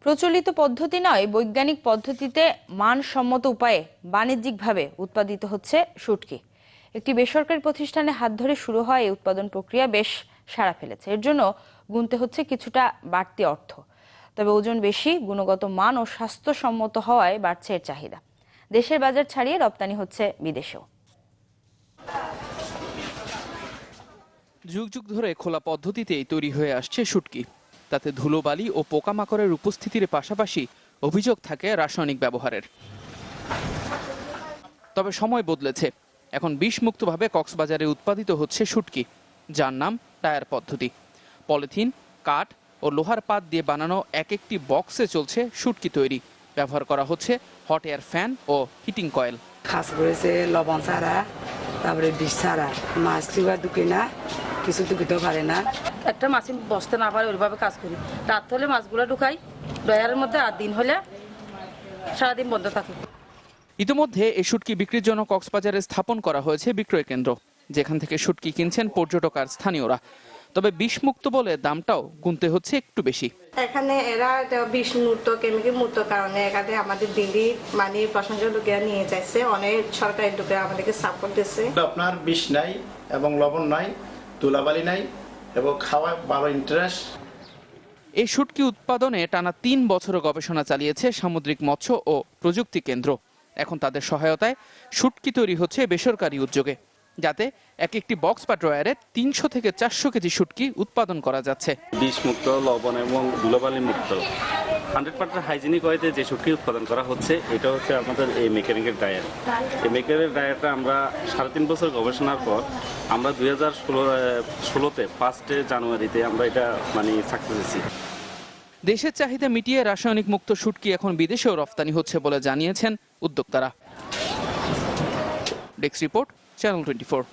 প্রচলিত পদ্ধতি নয়, বৈজ্ঞানিক পদ্ধতিতে মানসম্মত উপায়ে বাণিজ্যিকভাবে উৎপাদিত হচ্ছে শুটকি। একটি বেসরকারি প্রতিষ্ঠানে হাত ধরে শুরু হয় এই উৎপাদন প্রক্রিয়া বেশ সাড়া ফেলেছে। এর জন্য গুনতে হচ্ছে কিছুটা বাড়তি অর্থ। তবে ওজন বেশি, গুণগত মান ও স্বাস্থ্যসম্মত হওয়ায় বাড়ছে এর চাহিদা। দেশের বাজার ছাড়িয়ে রপ্তানি হচ্ছে বিদেশেও। যুগ যুগ ধরে খোলা পদ্ধতিতেই তৈরি হয়ে আসছে শুটকি। তাতে ধুলোবালি ও পোকামাকড়ের উপস্থিতির পাশাপাশি অভিযোগ থাকে রাসায়নিক ব্যবহারের। তবে সময় বদলেছে। এখন বিষমুক্তভাবে কক্সবাজারে উৎপাদিত হচ্ছে শুটকি, যার নাম টায়ার পদ্ধতি। পলিথিন, কাঠ ও লোহার পাত দিয়ে বানানো এক একটি বক্সে চলছে শুটকি তৈরি। ব্যবহার করা হচ্ছে হট এয়ার ফ্যান ও হিটিং কয়েল। খাস করেছে লবণ ছাড়া, তারপরে বিষ ছাড়া। মাছ চুয়া ঢুকে না, কিছু ঢুকিতে পারে না। একটা মাছ বসতে না পারে ওইভাবে কাজ করি। রাত হলে মাছগুলো ঢুকাই ড্রয়ারের মধ্যে, আর দিন হলে সারাদিন বন্ধ থাকে। ইতিমধ্যে এই শুটকি বিক্রির জন্য কক্সবাজারে স্থাপন করা হয়েছে বিক্রয় কেন্দ্র, যেখান থেকে শুটকি কিনছেন পর্যটক আর স্থানীয়রা। তবে বিষমুক্ত বলে দামটাও গুনতে হচ্ছে একটু বেশি। এখানে এরা বিষ মুক্ত, কেমিক্যাল মুক্ত কারণে এখানে আমাদের দিল্লি মানে প্রশাসনের লোকেরা নিয়ে যাচ্ছে, অনেক সরকারি লোকেরা আমাদেরকে সাপোর্ট দিচ্ছে। আপনার বিষ নাই এবং লবণ নাই, ধুলাবালি নাই এবং খাওয়া ভালো ইন্টারেস্ট। এই শুটকি উৎপাদনে টানা ৩ বছরের গবেষণা চালিয়েছে সামুদ্রিক মৎস্য ও প্রযুক্তি কেন্দ্র। এখন তাদের সহায়তায় শুটকি তৈরি হচ্ছে বেসরকারি উদ্যোগে, যাতে এক একটি বক্স বা ড্রয়ারে ৩০০ থেকে ৪০০ কেজি শুটকি উৎপাদন করা যাচ্ছে। বিষমুক্ত, লবণ এবং ধুলোবালি মুক্ত 100% হাইজিনিক ওয়েতে যে শুটকি উৎপাদন করা হচ্ছে, এটা হচ্ছে আমাদের এই মেকানিক্যাল ডায়েট। এই মেকানিক্যাল ডায়েটটা আমরা 3.5 বছর গবেষণার পর আমরা 2016তে 1 জানুয়ারিতে আমরা এটা সাকসেস হয়েছি। দেশের চাহিদা মিটিয়ে রাসায়নিক মুক্ত শুটকি এখন বিদেশেও রপ্তানি হচ্ছে বলে জানিয়েছেন উদ্যোক্তারা। Desk report, channel 24।